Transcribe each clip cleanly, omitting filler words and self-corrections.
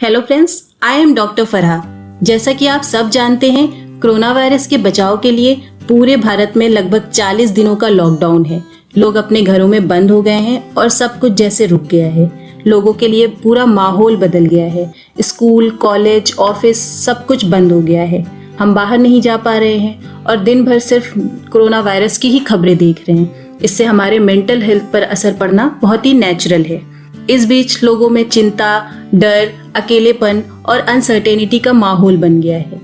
Hello friends, I am doctor Farha. जैसा कि आप सब जानते हैं, कोरोना वायरस के बचाव के लिए पूरे भारत में लगभग 40 दिनों का लॉकडाउन है। लोग अपने घरों में बंद हो गए हैं और सब कुछ जैसे रुक गया है। लोगों के लिए पूरा माहौल बदल गया है। स्कूल, कॉलेज, ऑफिस सब कुछ बंद हो गया है। हम बाहर नहीं जा पा रहे हैं और दिन भर सिर्फ कोरोना वायरस की ही खबरें देख रहे हैं। इससे हमारे मेंटल हेल्थ पर असर पड़ना बहुत ही नेचुरल है। इस बीच लोगों में चिंता, डर, अकेलेपन और अनसर्टेनिटी का माहौल बन गया है।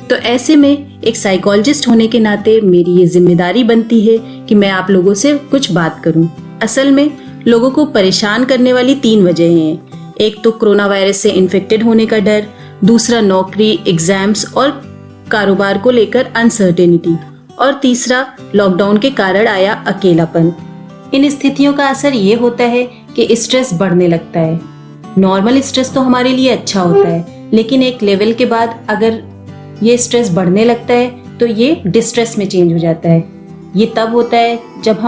तो ऐसे में एक साइकोलॉजिस्ट होने के नाते मेरी ये जिम्मेदारी बनती है कि मैं आप लोगों से कुछ बात करूं। असल में लोगों को परेशान करने वाली 3 वजह हैं। एक तो कोरोना वायरस से इन्फेक्टेड होने का डर, दूसरा नौकरी, एग्जाम्स और कारोबार को लेकर अनसर्टेनिटी, और तीसरा लॉकडाउन के कारण आया अकेलापन। इन स्थितियों का असर ये होता है कि स्ट्रेस बढ़ने लगता है। नॉर्मल स्ट्रेस तो हमारे लिए अच्छा होता है, लेकिन एक लेवल के बाद अगर ये स्ट्रेस बढ़ने लगता है तो ये डिस्ट्रेस में चेंज हो जाता है। ये तब होता है जब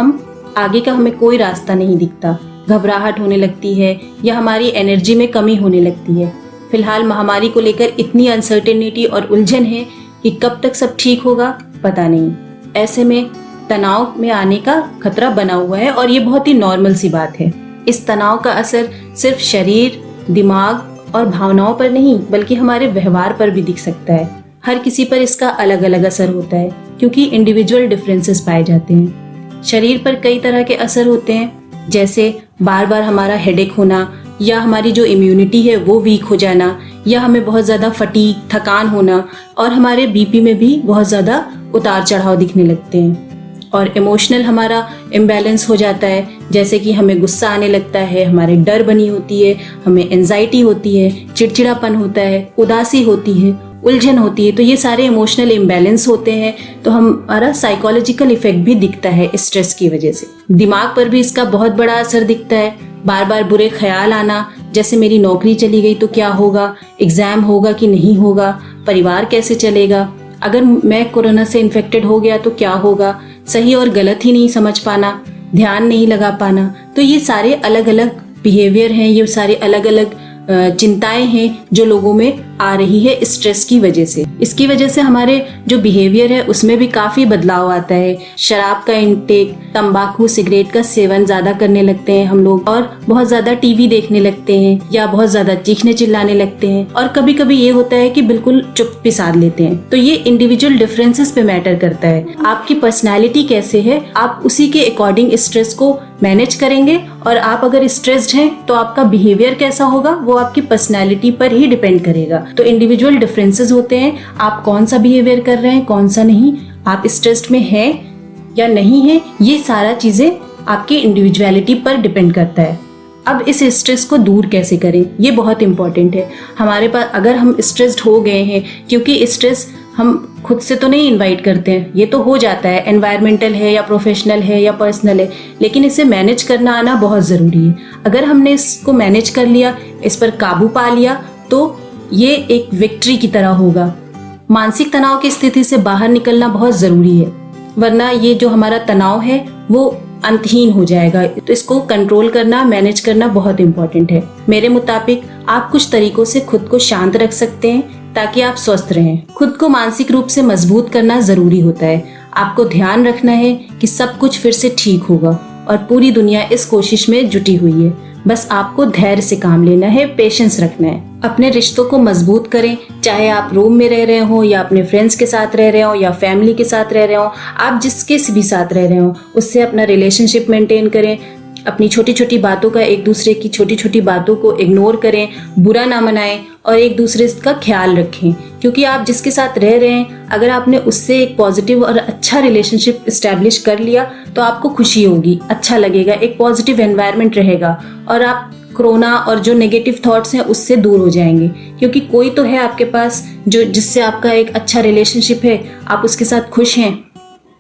आगे का हमें कोई रास्ता नहीं दिखता, घबराहट होने लगती है या हमारी एनर्जी में कमी होने लगती है। फिलहाल महामारी को लेकर इतनी अनसर्टेनिटी और उलझन है कि कब तक सब ठीक होगा पता नहीं। ऐसे में तनाव में आने का खतरा बना हुआ है और ये बहुत ही नॉर्मल सी बात है। इस तनाव का असर सिर्फ शरीर, दिमाग और भावनाओं पर नहीं बल्कि हमारे व्यवहार पर भी दिख सकता है। हर किसी पर इसका अलग अलग असर होता है क्योंकि इंडिविजुअल डिफरेंसेस पाए जाते हैं। शरीर पर कई तरह के असर होते हैं, जैसे बार बार हमारा हेडेक होना, या हमारी जो इम्यूनिटी है वो वीक हो जाना, या हमें बहुत ज़्यादा फटीग, थकान होना, और हमारे बीपी में भी बहुत ज़्यादा उतार चढ़ाव दिखने लगते हैं। और इमोशनल हमारा इम्बैलेंस हो जाता है, जैसे कि हमें गुस्सा आने लगता है, हमारे डर बनी होती है, हमें एंजाइटी होती है, चिड़चिड़ापन होता है, उदासी होती है, उलझन होती है। तो ये सारे इमोशनल इम्बैलेंस होते हैं। तो हमारा साइकोलॉजिकल इफेक्ट भी दिखता है स्ट्रेस की वजह से। दिमाग पर भी इसका बहुत बड़ा असर दिखता है। बार बार बुरे ख्याल आना, जैसे मेरी नौकरी चली गई तो क्या होगा, एग्जाम होगा कि नहीं होगा, परिवार कैसे चलेगा, अगर मैं कोरोना से इन्फेक्टेड हो गया तो क्या होगा, सही और गलत ही नहीं समझ पाना, ध्यान नहीं लगा पाना। तो ये सारे अलग अलग बिहेवियर हैं, ये सारे अलग अलग चिंताएं हैं जो लोगों में आ रही है स्ट्रेस की वजह से। इसकी वजह से हमारे जो बिहेवियर है उसमें भी काफी बदलाव आता है। शराब का इंटेक, तंबाकू, सिगरेट का सेवन ज्यादा करने लगते हैं हम लोग, और बहुत ज्यादा टीवी देखने लगते हैं, या बहुत ज्यादा चीखने चिल्लाने लगते हैं, और कभी कभी ये होता है कि बिल्कुल चुप साध लेते हैं। तो ये इंडिविजुअल डिफरेंसेस पे मैटर करता है। आपकी पर्सनैलिटी कैसे है, आप उसी के अकॉर्डिंग स्ट्रेस को मैनेज करेंगे, और आप अगर स्ट्रेस्ड हैं तो आपका बिहेवियर कैसा होगा वो आपकी पर्सनैलिटी पर ही डिपेंड करेगा। तो इंडिविजुअल डिफरेंसेस होते हैं, आप कौन सा बिहेवियर कर रहे हैं, कौन सा नहीं, आप स्ट्रेस्ड में हैं या नहीं है, ये सारा चीजें आपकी इंडिविजुअलिटी पर डिपेंड करता है। अब इस स्ट्रेस को दूर कैसे करें, ये बहुत इंपॉर्टेंट है। हमारे पास अगर हम स्ट्रेस्ड हो गए हैं, क्योंकि स्ट्रेस हम खुद से तो नहीं इनवाइट करते हैं, ये तो हो जाता है, एनवायरमेंटल है या प्रोफेशनल है या पर्सनल है, लेकिन इसे मैनेज करना आना बहुत ज़रूरी है। अगर हमने इसको मैनेज कर लिया, इस पर काबू पा लिया, तो ये एक विक्ट्री की तरह होगा। मानसिक तनाव की स्थिति से बाहर निकलना बहुत ज़रूरी है, वरना ये जो हमारा तनाव है वो अंतहीन हो जाएगा। तो इसको कंट्रोल करना, मैनेज करना बहुत इंपॉर्टेंट है। मेरे मुताबिक आप कुछ तरीकों से खुद को शांत रख सकते हैं ताकि आप स्वस्थ रहें। खुद को मानसिक रूप से मजबूत करना जरूरी होता है। आपको ध्यान रखना है कि सब कुछ फिर से ठीक होगा, और पूरी दुनिया इस कोशिश में जुटी हुई है। बस आपको धैर्य से काम लेना है, पेशेंस रखना है। अपने रिश्तों को मजबूत करें, चाहे आप रूम में रह रहे हो या अपने फ्रेंड्स के साथ रह रहे हो या फैमिली के साथ रह रहे हो, आप जिसके भी साथ रह रहे हो उससे अपना रिलेशनशिप मेंटेन करें। अपनी छोटी छोटी बातों का, एक दूसरे की छोटी छोटी बातों को इग्नोर करें, बुरा ना मनाएं, और एक दूसरे का ख्याल रखें। क्योंकि आप जिसके साथ रह रहे हैं, अगर आपने उससे एक पॉजिटिव और अच्छा रिलेशनशिप इस्टेब्लिश कर लिया तो आपको खुशी होगी, अच्छा लगेगा, एक पॉजिटिव एनवायरनमेंट रहेगा, और आप कोरोना और जो नेगेटिव थॉट्स हैं उससे दूर हो जाएंगे। क्योंकि कोई तो है आपके पास जो जिससे आपका एक अच्छा रिलेशनशिप है, आप उसके साथ खुश हैं।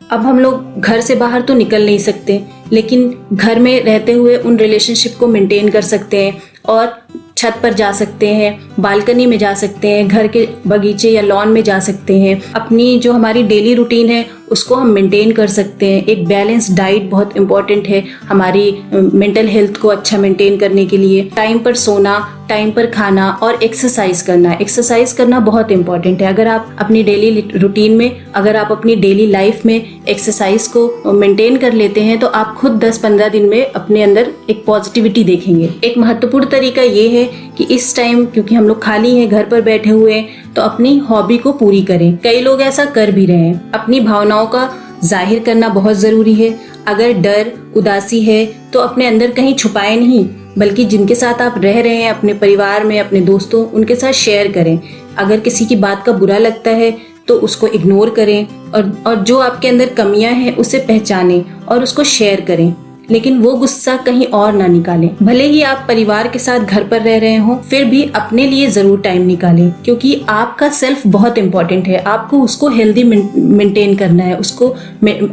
अब हम लोग घर से बाहर तो निकल नहीं सकते, लेकिन घर में रहते हुए उन रिलेशनशिप को मेंटेन कर सकते हैं, और छत पर जा सकते हैं, बालकनी में जा सकते हैं, घर के बगीचे या लॉन में जा सकते हैं। अपनी जो हमारी डेली रूटीन है उसको हम मेंटेन कर सकते हैं। एक बैलेंस डाइट बहुत इंपॉर्टेंट है हमारी मेंटल हेल्थ को अच्छा मेंटेन करने के लिए। टाइम पर सोना, टाइम पर खाना और एक्सरसाइज करना। एक्सरसाइज करना बहुत इंपॉर्टेंट है। अगर आप अपनी डेली रूटीन में, अगर आप अपनी डेली लाइफ में एक्सरसाइज को मेंटेन कर लेते हैं तो आप खुद 10-15 दिन में अपने अंदर एक पॉजिटिविटी देखेंगे। एक महत्वपूर्ण तरीका ये है कि इस टाइम, क्योंकि हम लोग खाली हैं, घर पर बैठे हुए हैं, तो अपनी हॉबी को पूरी करें। कई लोग ऐसा कर भी रहे हैं। अपनी भावनाओं का जाहिर करना बहुत जरूरी है। अगर डर, उदासी है तो अपने अंदर कहीं छुपाए नहीं, बल्कि जिनके साथ आप रह रहे हैं, अपने परिवार में, अपने दोस्तों, उनके साथ शेयर करें। अगर किसी की बात का बुरा लगता है तो उसको इग्नोर करें और जो आपके अंदर कमियां हैं उसे पहचानें और उसको शेयर करें, लेकिन वो गुस्सा कहीं और ना निकालें। भले ही आप परिवार के साथ घर पर रह रहे हो, फिर भी अपने लिए जरूर टाइम निकालें, क्योंकि आपका सेल्फ बहुत इंपॉर्टेंट है। आपको उसको हेल्दी मेंटेन करना है। उसको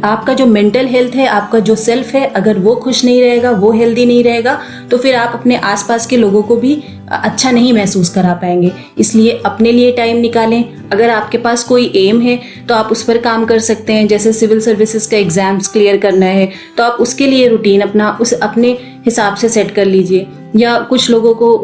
आपका जो मेंटल हेल्थ है, आपका जो सेल्फ है, अगर वो खुश नहीं रहेगा, वो हेल्दी नहीं रहेगा, तो फिर आप अपने आसपास के लोगों को भी अच्छा नहीं महसूस करा पाएंगे। इसलिए अपने लिए टाइम निकालें। अगर आपके पास कोई एम है तो आप उस पर काम कर सकते हैं। जैसे सिविल सर्विसेज का एग्जाम्स क्लियर करना है तो आप उसके लिए रूटीन अपना अपने हिसाब से सेट कर लीजिए। या कुछ लोगों को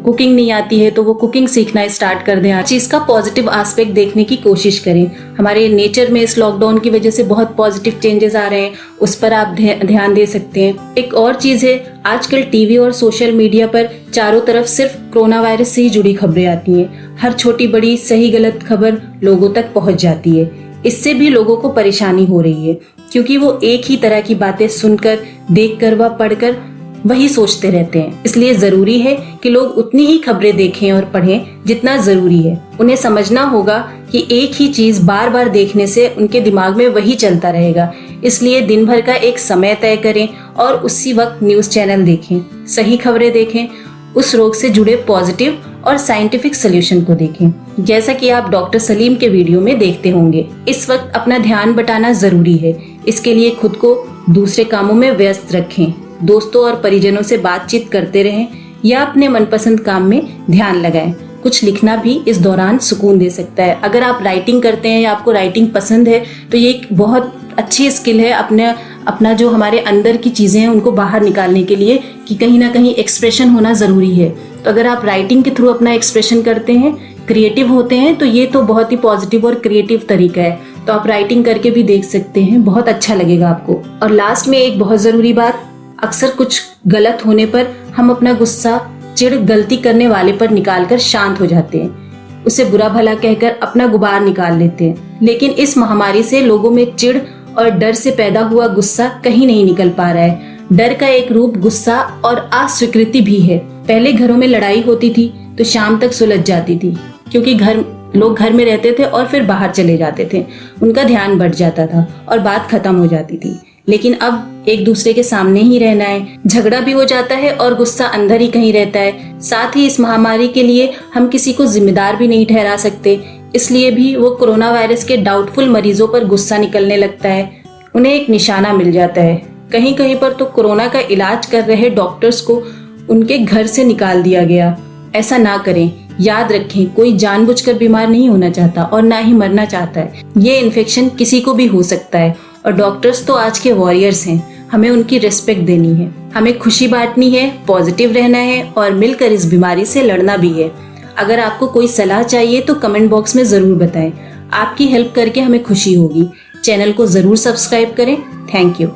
कुकिंग नहीं आती है तो वो कुकिंग सीखना स्टार्ट कर दें। चीज़ का पॉजिटिव एस्पेक्ट देखने की कोशिश करें। हमारे नेचर में इस लॉकडाउन की वजह से बहुत पॉजिटिव चेंजेस आ रहे हैं, उस पर आप ध्यान दे सकते हैं। एक और चीज़ है, आजकल टीवी और सोशल मीडिया पर चारों तरफ सिर्फ कोरोना वायरस से ही जुड़ी खबरें आती हैं। हर छोटी बड़ी सही गलत खबर लोगों तक पहुंच जाती है। इससे भी लोगों को परेशानी हो रही है, क्योंकि वो एक ही तरह की बातें सुनकर, देखकर व पढ़कर वही सोचते रहते हैं। इसलिए जरूरी है कि लोग उतनी ही खबरें देखें और पढ़ें जितना जरूरी है। उन्हें समझना होगा कि एक ही चीज बार बार देखने से उनके दिमाग में वही चलता रहेगा। इसलिए दिन भर का एक समय तय करें और उसी वक्त न्यूज चैनल देखें, सही खबरें देखें, उस रोग से जुड़े पॉजिटिव और साइंटिफिक सोल्यूशन को देखें, जैसा कि आप डॉक्टर सलीम के वीडियो में देखते होंगे। इस वक्त अपना ध्यान बटाना जरूरी है। इसके लिए खुद को दूसरे कामों में व्यस्त रखें, दोस्तों और परिजनों से बातचीत करते रहें या अपने मनपसंद काम में ध्यान लगाएं। कुछ लिखना भी इस दौरान सुकून दे सकता है। अगर आप राइटिंग करते हैं या आपको राइटिंग पसंद है तो ये एक बहुत अच्छी स्किल है अपना जो हमारे अंदर की चीज़ें हैं उनको बाहर निकालने के लिए, कि कहीं ना कहीं एक्सप्रेशन होना ज़रूरी है। तो अगर आप राइटिंग के थ्रू अपना एक्सप्रेशन करते हैं, क्रिएटिव होते हैं, तो ये तो बहुत ही पॉजिटिव और क्रिएटिव तरीका है। तो आप राइटिंग करके भी देख सकते हैं, बहुत अच्छा लगेगा आपको। और लास्ट में एक बहुत ज़रूरी बात, अक्सर कुछ गलत होने पर हम अपना गुस्सा चिढ़ गलती करने वाले पर निकालकर शांत हो जाते हैं, उसे बुरा भला कहकर अपना गुबार निकाल लेते हैं। लेकिन इस महामारी से लोगों में चिढ़ और डर से पैदा हुआ गुस्सा कहीं नहीं निकल पा रहा है। डर का एक रूप गुस्सा और अस्वीकृति भी है। पहले घरों में लड़ाई होती थी तो शाम तक सुलझ जाती थी, क्योंकि लोग घर में रहते थे और फिर बाहर चले जाते थे, उनका ध्यान बढ़ जाता था और बात खत्म हो जाती थी। लेकिन अब एक दूसरे के सामने ही रहना है, झगड़ा भी हो जाता है और गुस्सा अंदर ही कहीं रहता है। साथ ही इस महामारी के लिए हम किसी को जिम्मेदार भी नहीं ठहरा सकते, इसलिए भी वो कोरोना वायरस के डाउटफुल मरीजों पर गुस्सा निकलने लगता है, उन्हें एक निशाना मिल जाता है। कहीं कहीं पर तो कोरोना का इलाज कर रहे डॉक्टर्स को उनके घर से निकाल दिया गया। ऐसा ना करें। याद रखें, कोई जानबूझकर बीमार नहीं होना चाहता और ना ही मरना चाहता है। ये इन्फेक्शन किसी को भी हो सकता है और डॉक्टर्स तो आज के वॉरियर्स हैं, हमें उनकी रिस्पेक्ट देनी है। हमें खुशी बांटनी है, पॉजिटिव रहना है और मिलकर इस बीमारी से लड़ना भी है। अगर आपको कोई सलाह चाहिए तो कमेंट बॉक्स में जरूर बताएं। आपकी हेल्प करके हमें खुशी होगी। चैनल को जरूर सब्सक्राइब करें। Thank you.